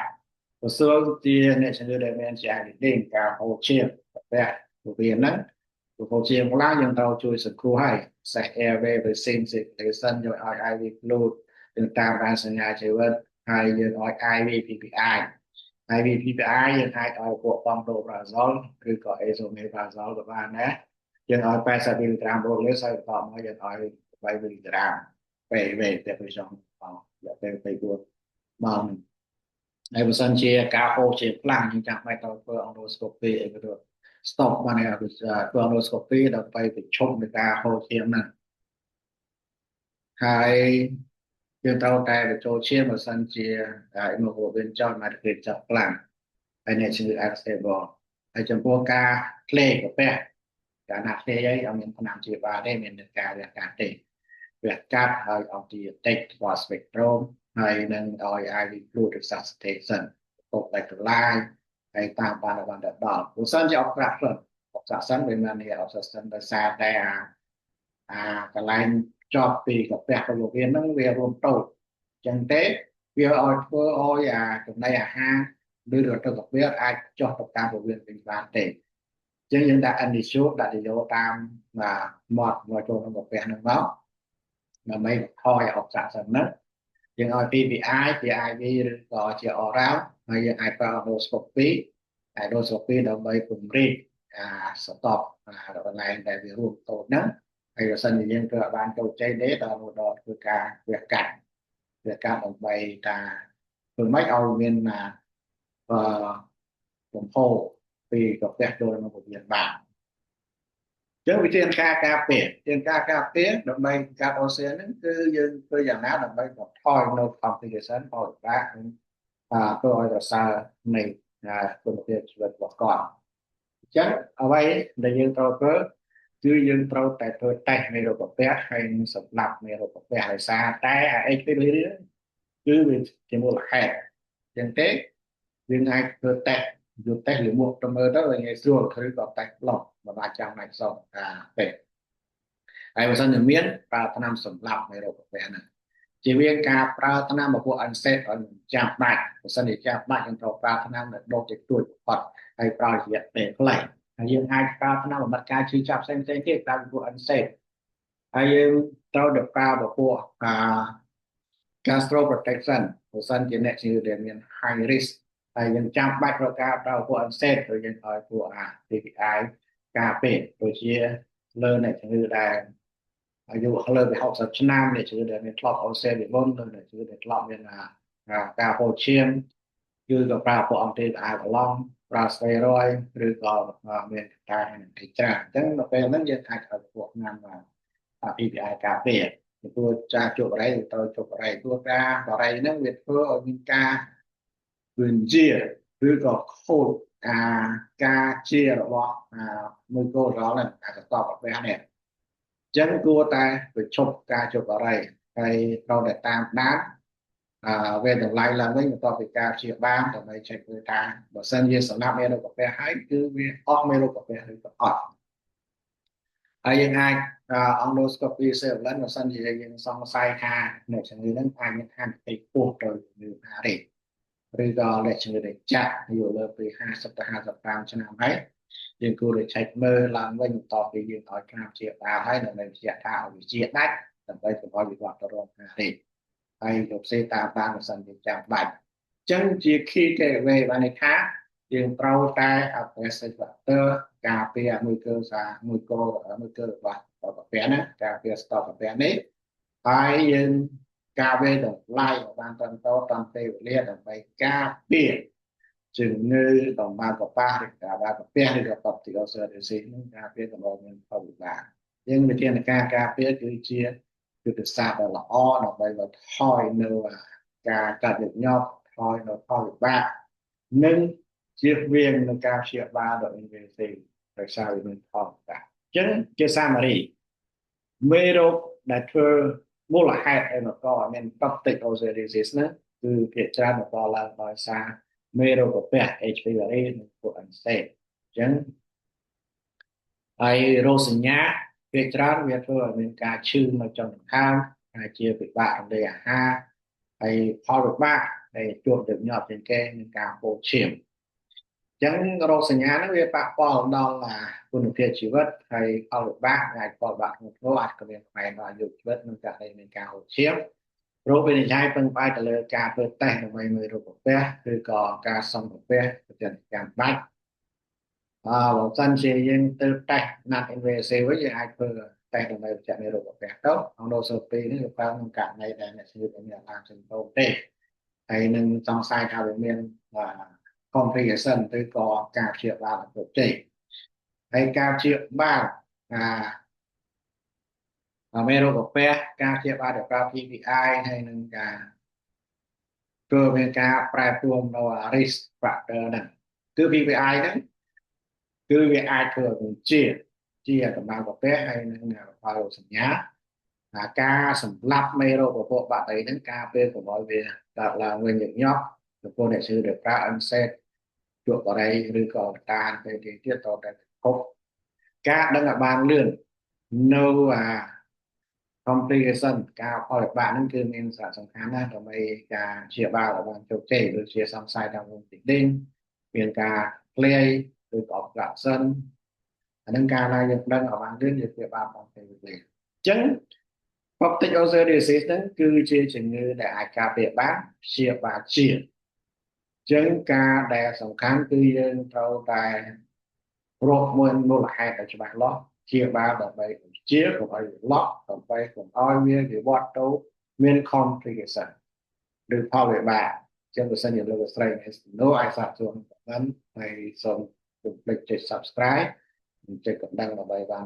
បើសិនជាអ្នកជំងឺដែលមានជាអានិដេងការហូរឈាមកាពះពោះវាហ្នឹងហូរឈាមឡើងយើងត្រូវជួយសង្គ្រោះហើយ សេះ airway breathing circulation យកឲ្យ IV fluid ទៅតាមបានសញ្ញាជីវិតហើយយើងឲ្យ IV PPI IV PPI យើងអាចឲ្យពួក pantoprazole ឬក៏ esomeprazole ក៏បានដែរយើងឲ្យ80 មីលីក្រាមរកលើហើយបន្តមកយើងឲ្យ3មីលីក្រាមពេលតែពីចុងដល់ពេល4ម៉ោងហើយបើសិនជាការហូរជាខ្លាំងយើងចាំបាច់ត្រូវធ្វើ endoscopy អីក៏ទៅ stop បានហើយធ្វើ endoscopy ដើម្បីបញ្ឈប់នៃការហូរឈាមហ្នឹងហើយយើងត្រូវតែបញ្ចូលឈាមបើសិនជា hemoglobin ចុះ hematocrit ចុះខ្លាំងហើយអ្នកជំងឺ unstable ហើយចំពោះការក្លេកាពះកាលណាក្លេអីអត់មានថ្នាំព្យាបាលទេមានតែការវះកាត់ទេវះកាត់ហើយ antibiotic ស្វាស្វេកត្រូមហើយនឹងឲ្យ IV fluid resuscitation ពុកតែកលាយហើយតាមបានដល់បើសិនជាអត់ប្រាក់ខ្លួនអត់ប្រាក់សិនវាមាននេះអត់សិនដោយសារតែកន្លែងចប់ពីកាពះរបស់វាហ្នឹងវារួមតូចអញ្ចឹងទេវាឲ្យធ្វើឲ្យចំណីអាហារឬរត់ទៅកាពះអាចចុះទៅតាមពោះវៀនវិញបានទេអញ្ចឹងយើងដាក់ initial ដាក់ទៅយកតាមមាត់មកចូលក្នុងកាពះហ្នឹងមកដើម្បីថយអត់ប្រាក់សិនហ្នឹងយើងឲ្យ PPI ជា IV ឬក៏ជា oral ហើយយើងអាចប្រើ endoscopy ដើម្បីពង្រីកស្តុបកន្លែងដែលវារួមតូចហ្នឹងហើយបើសិនជាយើងធ្វើឲ្យបានចូលជ័យទេដល់ធ្វើការវះកាត់ដើម្បីថាធ្វើម៉េចឲ្យមានបំផុសពីកាពះចូលក្នុងពោះវៀនបានចឹងវិធានការពារដើម្បីកាត់អូសៀនហ្នឹងគឺយើងធ្វើយ៉ាងណាដើម្បីបន្ថយនៅ complication ផលវិបាកនិងធ្វើឲ្យប្រសើរនៃគុណភាពជីវិតរបស់គាត់អញ្ចឹងអ្វីដែលយើងត្រូវធ្វើគឺយើងត្រូវតែធ្វើតេស្តមេរោគកាពះហើយនឹងសម្រាប់មេរោគកាពះដោយសារតែHPV គឺវាជាមូលហេតុអញ្ចឹងទេយើងអាចធ្វើតេស្តយកតេស្តលាមកទៅមើលទៅវាងាយស្រួលឬក៏តេស្តប្លុកមិនបាច់ចាំបាច់សងពេកហើយបើសិនជាមានប្រើថ្នាំសម្លាប់មេរោគកាពះហ្នឹងជាវាការប្រើថ្នាំរបស់ NSAID ឲ្យចាំបាច់បើសិនជាចាំបាច់យើងត្រូវប្រើថ្នាំដែលដុសតិចតួចបំផុតហើយប្រើរយៈពេលខ្លីហើយយើងអាចប្រើថ្នាំបំបត្តិការឈឺចាប់ផ្សេងៗទៀតតាមពួក NSAID ហើយយើងត្រូវតែប្រើពួកgastro protection បើសិនជាអ្នកជំងឺដែលមាន high risk ហើយយើងចាំបាច់ប្រការប្រើពួក NSAID ឬយើងឲ្យពួក PPI ការពេទ្យដូចជាលើអ្នកជំងឺដែលអាយុលើពី60ឆ្នាំអ្នកជំងឺដែលមានធ្លាប់អូសេពីមុនឬអ្នកជំងឺដែលធ្លាប់មានការហូរឈាមគឺក៏ប្រើពួកអង់ទីអាឡង់ប្រើស្តេរ៉ុយឬក៏មានការនឹងទីច្រើនអញ្ចឹងនៅពេលហ្នឹងយើងអាចឲ្យពួកណាំPPI ការពារព្រោះចាជក់បរិយត្រូវជក់បរិយព្រោះការបរិយហ្នឹងវាធ្វើឲ្យមានការវិញ្ជាឬក៏ខូចការជារបស់មួយកូរ៉លហ្នឹងកតបប្រភេទនេះចឹងគួរតែបញ្ឈប់ការជប់បរិយហើយត្រូវតែតាមដានវេទតម្លៃឡើងវិញបន្ទាប់ពីការព្យាបាលដើម្បីចេះមើលថាបើសិនជាសម្រាប់មេរោគកាពះហើយគឺវាអស់មេរោគកាពះឬក៏អត់ហើយយើងអាច endoscopy surveillance បើសិនជាយើងសង្ស័យថាអ្នកជំងឺហ្នឹងអាចមានហានិភ័យខ្ពស់ទៅជំងឺហារីកឬក៏អ្នកជំងឺដែលចាស់អាយុលើពី50ទៅ55ឆ្នាំហើយយើងគួរតែ check មើលឡើងវិញបន្ទាប់ពីយើងឲ្យការព្យាបាលហើយដើម្បីបញ្ជាក់ថាឲ្យវាជាដាច់ដើម្បីកុំឲ្យវាវត្តទៅរកហារីកហើយទៅផ្សេងតាមបានបើសិនជាចាំបាច់អញ្ចឹងជា key takeaway បានន័យថាយើងត្រូវតែ aggressive factor ការពារមួយកូរបស់កាពះណាការពារស្តកាពះនេះហើយយើងការវេតម្លៃឲ្យបានត្រឹមត្រូវតាមពេលវេលាដើម្បីការពារជំងឺតំបាកប៉ះឬកាបាកាពះឬក៏ Psoriasis នឹងការពារកុំឲ្យមានផលវិបាកយើងវិធានការពារគឺជាយុទ្ធសាស្ត្រដ៏ល្អដើម្បីបន្ថយនៅការកាត់ញឹកញាប់ថយនៅផលវិបាកនិងជៀសវាងនឹងការព្យាបាលដ៏ invasive ដោយសារវាមានផលវិបាកអញ្ចឹងជា summary មេរោគ ដែលធ្វើមូលហេតុឲ្យមកកមាន toxic ulcerosis ណាគឺភាគច្រើនមកកឡើងដោយសារមេរោគកាពះ H. pylori និងពួក NSAID អញ្ចឹងហើយរោគសញ្ញាភាគច្រើនវាធ្វើឲ្យមានការឈឺនៅចុងដង្ហើមហើយជាពិបាករំលាយអាហារហើយផលវិបាកដែលជួបញឹកញាប់ជាងគេនឹងការពោលឈាមអញ្ចឹងរោគសញ្ញាហ្នឹងវាប៉ះពាល់ដល់គុណភាពជីវិតហើយផលវិបាកអាចផលវិបាកធ្ងន់ធ្ងរអាចក៏មានផ្នែកដល់អាយុជីវិតនិងករណីនៃការហូរឈាមរោគវិនិច្ឆ័យពឹងផ្អែកទៅលើការធ្វើតេស្តដើម្បីមើលរោគកាពះឬក៏ការសំកាពះប្រតិកម្មបាច់បើសិនជាយើងទៅតេស្ត NAT invasive វិញយើងអាចធ្វើតេស្តដើម្បីបញ្ជាក់នៃរោគកាពះទៅoncology នេះវាប្រើក្នុងករណីដែលអ្នកជំងឺមានអាការស៊ីមតូមទេហើយនឹងសង្ស័យថាវាមានcomplication ឬក៏ការព្យាបាលអត់ជោគជ័យហើយការព្យាបាលមេរោគកាពះការព្យាបាលដោយប្រើ PPI ហើយនឹងការធ្វើមានការប្រែប្រួលនៅ risk factor ហ្នឹងគឺ PPI ហ្នឹងគឺវាអាចធ្វើឲ្យជាកម្ដៅកាពះហើយនឹងផលសញ្ញាការសម្លាប់មេរោគពពួកបាក់តេរីហ្នឹងការពេលកុំឲ្យវាកើតឡើងវិញញឹកញាប់ចំពោះអ្នកជឿដែលប្រើ NSAID ជក់បរិយឬក៏តានពេលទៀតតតែគប់ការដឹងឲ្យបានលឿននៅcomplication ការផលវិបាកហ្នឹងគឺមានសារៈសំខាន់ណាស់ដើម្បីការព្យាបាលឲ្យបានជោគជ័យដូចជាសង្ស័យដល់វងទីដេញមានការធ្លាយឬក៏ obstruction អានឹងការណាយើងដឹងឲ្យបានលឿនយើងព្យាបាលបានពេលវេលាអញ្ចឹង Peptic ulcerosis ហ្នឹងគឺជាជំងឺដែលអាចការពារបានព្យាបាលជាអញ្ចឹងការដែលសំខាន់គឺយើងត្រូវតែរកមួយមូលហេតុឲ្យច្បាស់លាស់ព្យាបាលដើម្បីជាកុំឲ្យឡក់ដើម្បីកុំឲ្យមានវិវត្តទៅមាន complication ឬផលវិបាកចឹងបើសិនជាលោកស្រីមានសំណួរអាចសាកសួរខ្ញុំបានហើយសូមកុំភ្លេចចុច subscribe និងចុចកណ្ដឹងដើម្បីបាន